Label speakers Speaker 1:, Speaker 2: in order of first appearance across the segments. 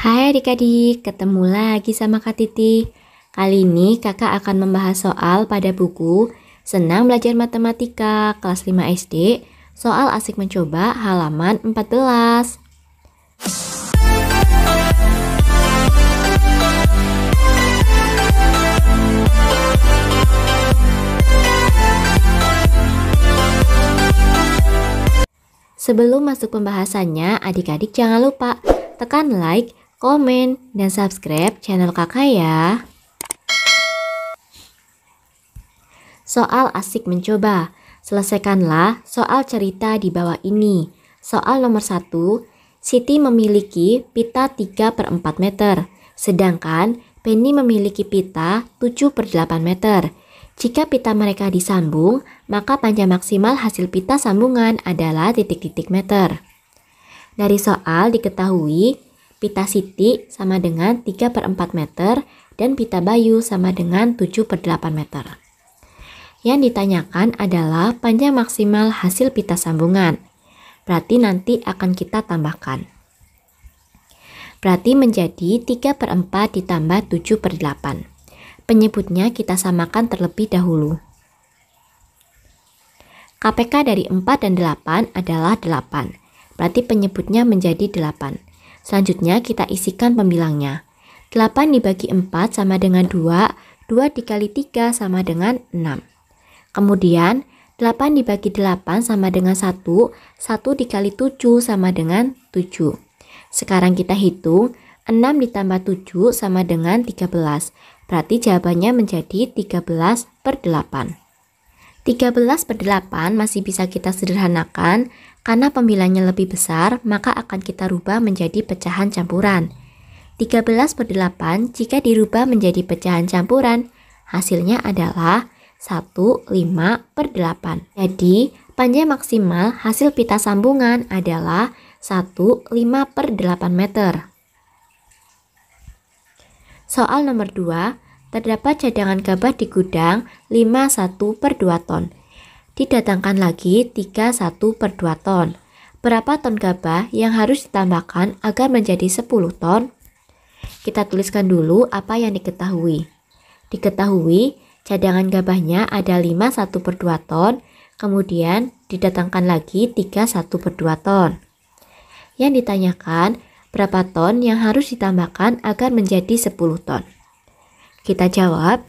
Speaker 1: Hai adik-adik, ketemu lagi sama Kak Titi. Kali ini kakak akan membahas soal pada buku Senang Belajar Matematika kelas 5 SD, soal asik mencoba halaman 14. Sebelum masuk pembahasannya, adik-adik jangan lupa tekan like, komen, dan subscribe channel kakak ya. Soal asik mencoba. Selesaikanlah soal cerita di bawah ini. Soal nomor 1, Siti memiliki pita 3/4 meter, sedangkan Penny memiliki pita 7/8 meter. Jika pita mereka disambung, maka panjang maksimal hasil pita sambungan adalah titik-titik meter. Dari soal diketahui pita Siti sama dengan 3/4 meter dan pita Bayu sama dengan 7/8 meter. Yang ditanyakan adalah panjang maksimal hasil pita sambungan. Berarti nanti akan kita tambahkan. Berarti menjadi 3/4 ditambah 7/8. Penyebutnya kita samakan terlebih dahulu. KPK dari 4 dan 8 adalah 8. Berarti penyebutnya menjadi 8. Selanjutnya kita isikan pembilangnya. 8 dibagi 4 sama dengan 2, 2 dikali 3 sama dengan 6. Kemudian 8 dibagi 8 sama dengan 1, 1 dikali 7 sama dengan 7. Sekarang kita hitung, 6 ditambah 7 sama dengan 13. Berarti jawabannya menjadi 13/8. 13/8 masih bisa kita sederhanakan, karena pembilangnya lebih besar, maka akan kita rubah menjadi pecahan campuran. 13/8 jika dirubah menjadi pecahan campuran, hasilnya adalah 1/5/8. Jadi, panjang maksimal hasil pita sambungan adalah 1/5/8 meter. Soal nomor 2, terdapat cadangan gabah di gudang 51/2 ton. Didatangkan lagi 31/2 ton. Berapa ton gabah yang harus ditambahkan agar menjadi 10 ton? Kita tuliskan dulu apa yang diketahui. Diketahui cadangan gabahnya ada 51/2 ton, kemudian didatangkan lagi 31/2 ton. Yang ditanyakan, berapa ton yang harus ditambahkan agar menjadi 10 ton? Kita jawab,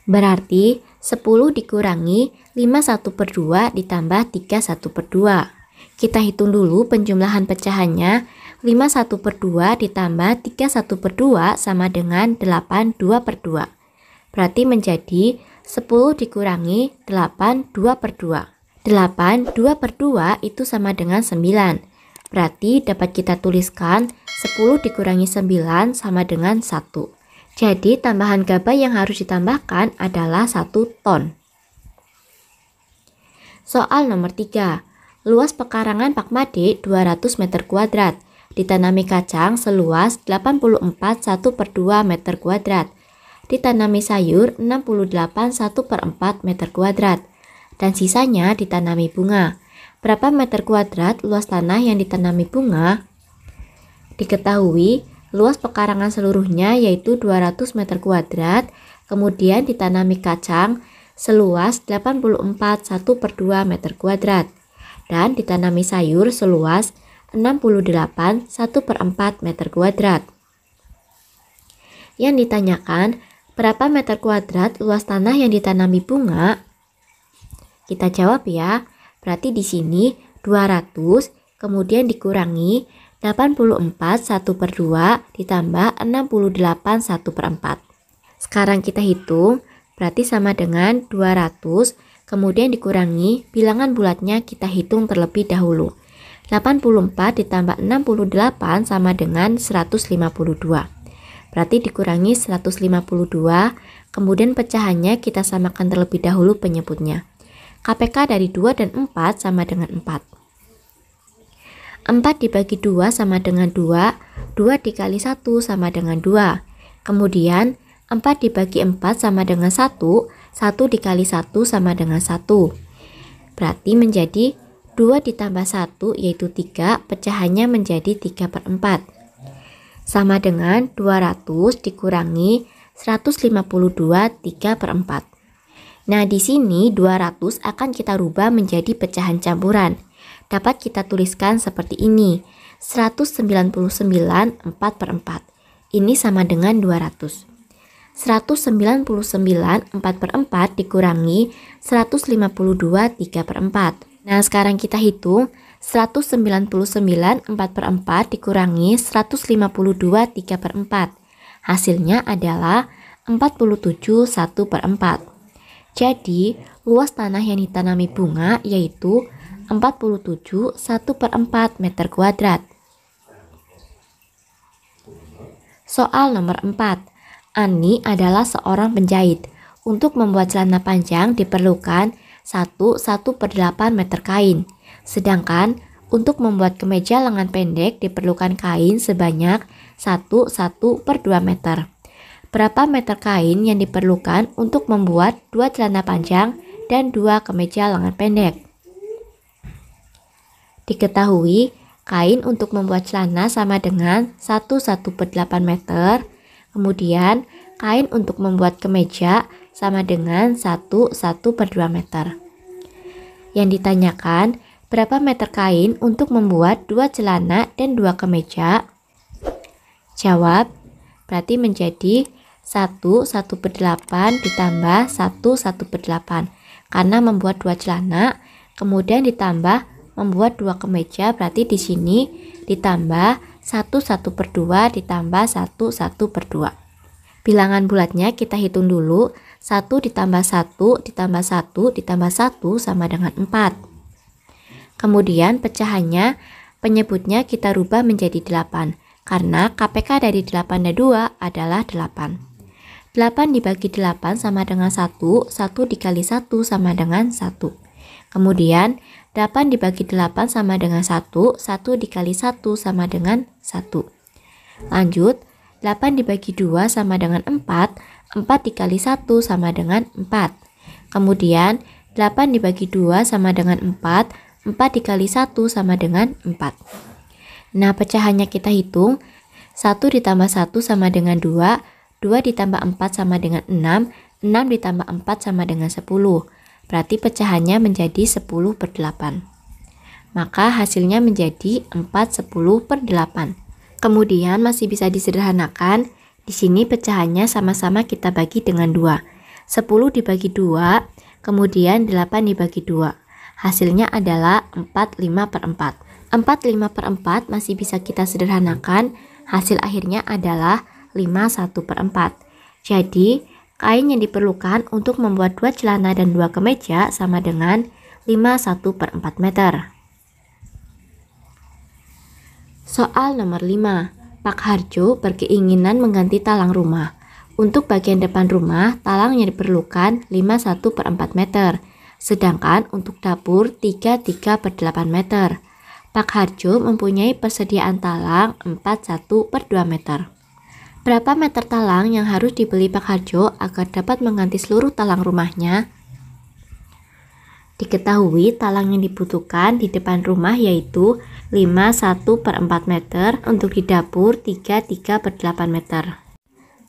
Speaker 1: berarti 10 dikurangi 51/2 ditambah 31/2. Kita hitung dulu penjumlahan pecahannya. 51/2 ditambah 31/2 sama dengan 82/2. Berarti menjadi 10 dikurangi 82/2. 82/2 itu sama dengan 9. Berarti dapat kita tuliskan 10 dikurangi 9 sama dengan 1. Jadi tambahan gabah yang harus ditambahkan adalah 1 ton. Soal nomor 3. Luas pekarangan Pak Made 200 meter kuadrat. Ditanami kacang seluas 84 1/2 meter kuadrat. Ditanami sayur 68 1/4 meter kuadrat. Dan sisanya ditanami bunga. Berapa meter kuadrat luas tanah yang ditanami bunga? Diketahui luas pekarangan seluruhnya yaitu 200 meter kuadrat, kemudian ditanami kacang seluas 84 1/2 meter kuadrat, dan ditanami sayur seluas 68 1/4 meter kuadrat. Yang ditanyakan, berapa meter kuadrat luas tanah yang ditanami bunga? Kita jawab ya. Berarti di sini 200 kemudian dikurangi 84 1/2 ditambah 68 1/4. Sekarang kita hitung, berarti sama dengan 200 kemudian dikurangi bilangan bulatnya kita hitung terlebih dahulu. 84 ditambah 68 sama dengan 152. Berarti dikurangi 152, kemudian pecahannya kita samakan terlebih dahulu penyebutnya. KPK dari 2 dan 4 sama dengan 4. 4 dibagi 2 sama dengan 2, 2 dikali 1 sama dengan 2. Kemudian 4 dibagi 4 sama dengan 1, 1 dikali 1 sama dengan 1. Berarti menjadi 2 ditambah 1 yaitu 3, pecahannya menjadi 3/4. sama dengan 200 dikurangi 152 3/4. Nah, di sini 200 akan kita rubah menjadi pecahan campuran. Dapat kita tuliskan seperti ini, 199 4/4. Ini sama dengan 200. 199 4/4 dikurangi 152 3/4. Nah, sekarang kita hitung 199 4/4 dikurangi 152 3/4. Hasilnya adalah 47 1/4. Jadi, luas tanah yang ditanami bunga yaitu 47 1/4 meter kuadrat. Soal nomor 4. Ani adalah seorang penjahit. Untuk membuat celana panjang diperlukan 1/8 meter kain. Sedangkan untuk membuat kemeja lengan pendek diperlukan kain sebanyak 1/2 meter. Berapa meter kain yang diperlukan untuk membuat 2 celana panjang dan 2 kemeja lengan pendek? Diketahui kain untuk membuat celana sama dengan 1/8 meter. Kemudian kain untuk membuat kemeja sama dengan 1/2 meter. Yang ditanyakan, berapa meter kain untuk membuat 2 celana dan 2 kemeja? Jawab, berarti menjadi 1/8 ditambah 1/8. Karena membuat 2 celana, kemudian ditambah membuat 2 kemeja, berarti di sini ditambah 1/2 ditambah 1/2. Bilangan bulatnya kita hitung dulu. 1 ditambah 1 ditambah 1 ditambah 1 sama dengan 4. Kemudian pecahannya, penyebutnya kita rubah menjadi 8. Karena KPK dari 8 dan 2 adalah 8. 8 dibagi 8 sama dengan 1. 1 dikali 1 sama dengan 1. Kemudian 8 dibagi 8 sama dengan 1. 1 dikali 1 sama dengan 1. Lanjut, 8 dibagi 2 sama dengan 4. 4 dikali 1 sama dengan 4. Kemudian 8 dibagi 2 sama dengan 4. 4 dikali 1 sama dengan 4. Nah, pecahannya kita hitung. 1 ditambah 1 sama dengan 2. 2 ditambah 4 sama dengan 6. 6 ditambah 4 sama dengan 10. Berarti pecahannya menjadi 10/8. Maka hasilnya menjadi 4/10/8. Kemudian masih bisa disederhanakan. Di sini pecahannya sama-sama kita bagi dengan 2. 10 dibagi 2, kemudian 8 dibagi 2. Hasilnya adalah 4/5/4. 4/5/4 masih bisa kita sederhanakan. Hasil akhirnya adalah 5/1/4. Jadi, kain yang diperlukan untuk membuat 2 celana dan 2 kemeja sama dengan 5/1/4 meter. Soal nomor 5. Pak Harjo berkeinginan mengganti talang rumah. Untuk bagian depan rumah, talang yang diperlukan 5/1/4 meter. Sedangkan untuk dapur 3/8 meter. Pak Harjo mempunyai persediaan talang 4/1/2 meter. Berapa meter talang yang harus dibeli Pak Harjo agar dapat mengganti seluruh talang rumahnya? Diketahui talang yang dibutuhkan di depan rumah yaitu 5/1/4 meter, untuk di dapur 3/8 meter.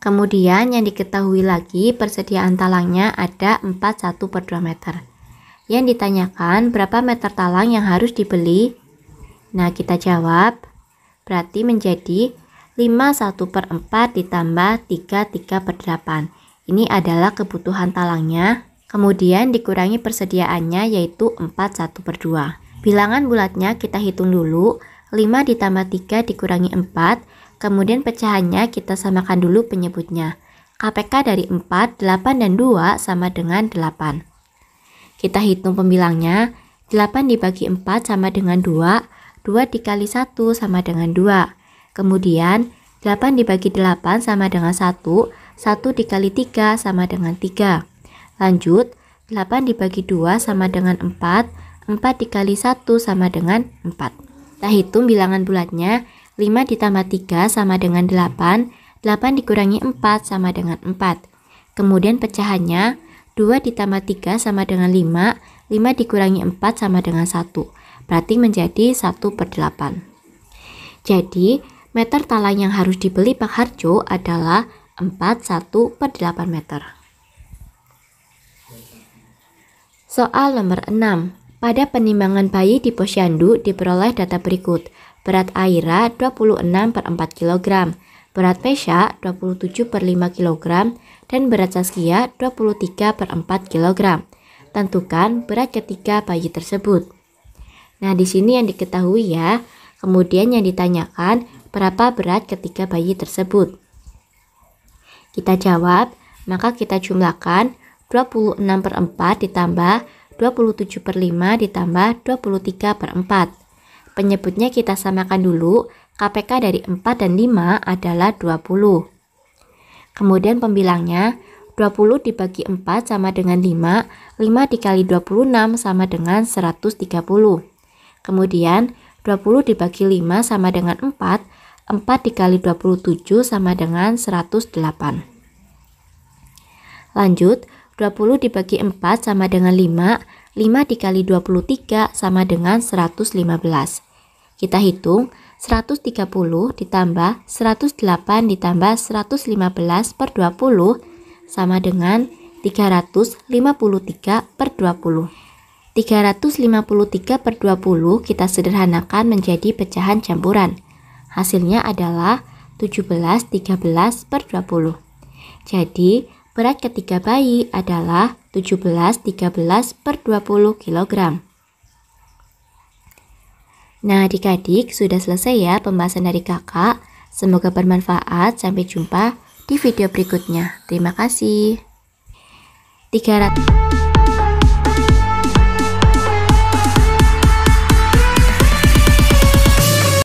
Speaker 1: Kemudian yang diketahui lagi persediaan talangnya ada 4/1/2 meter. Yang ditanyakan berapa meter talang yang harus dibeli? Nah, kita jawab, berarti menjadi 5/1/4 ditambah 3/8. Ini adalah kebutuhan talangnya. Kemudian dikurangi persediaannya yaitu 4/1/2. Bilangan bulatnya kita hitung dulu. 5 ditambah 3 dikurangi 4. Kemudian pecahannya kita samakan dulu penyebutnya. KPK dari 4, 8 dan 2 sama dengan 8. Kita hitung pembilangnya. 8 dibagi 4 sama dengan 2. 2 dikali 1 sama dengan 2. Kemudian 8 dibagi 8 sama dengan 1. 1 dikali 3 sama dengan 3. Lanjut, 8 dibagi 2 sama dengan 4. 4 dikali 1 sama dengan 4. Kita hitung bilangan bulatnya. 5 ditambah 3 sama dengan 8. 8 dikurangi 4 sama dengan 4. Kemudian pecahannya 2 ditambah 3 sama dengan 5. 5 dikurangi 4 sama dengan 1. Berarti menjadi 1/8. Jadi Meter talang yang harus dibeli Pak Harjo adalah 41/8 meter. Soal nomor 6. Pada penimbangan bayi di posyandu diperoleh data berikut. Berat Aira 26/4 kg, berat Mesya 27/5 kg, dan berat Saskia 23/4 kg. Tentukan berat ketiga bayi tersebut. Nah, di sini yang diketahui ya. Kemudian yang ditanyakan, berapa berat ketiga bayi tersebut? Kita jawab, maka kita jumlahkan 26/4 ditambah 27/5 ditambah 23/4. Penyebutnya kita samakan dulu, KPK dari 4 dan 5 adalah 20. Kemudian pembilangnya, 20 dibagi 4 sama dengan 5, 5 dikali 26 sama dengan 130. Kemudian 20 dibagi 5 sama dengan 4, 4 dikali 27 sama dengan 108. Lanjut, 20 dibagi 4 sama dengan 5, 5 dikali 23 sama dengan 115. Kita hitung 130 ditambah 108 ditambah 115/20 sama dengan 353/20. 353/20 kita sederhanakan menjadi pecahan campuran. Hasilnya adalah 17/13/20. Jadi, berat ketiga bayi adalah 17/13/20 kg. Nah, adik-adik, sudah selesai ya pembahasan dari kakak. Semoga bermanfaat. Sampai jumpa di video berikutnya. Terima kasih. 300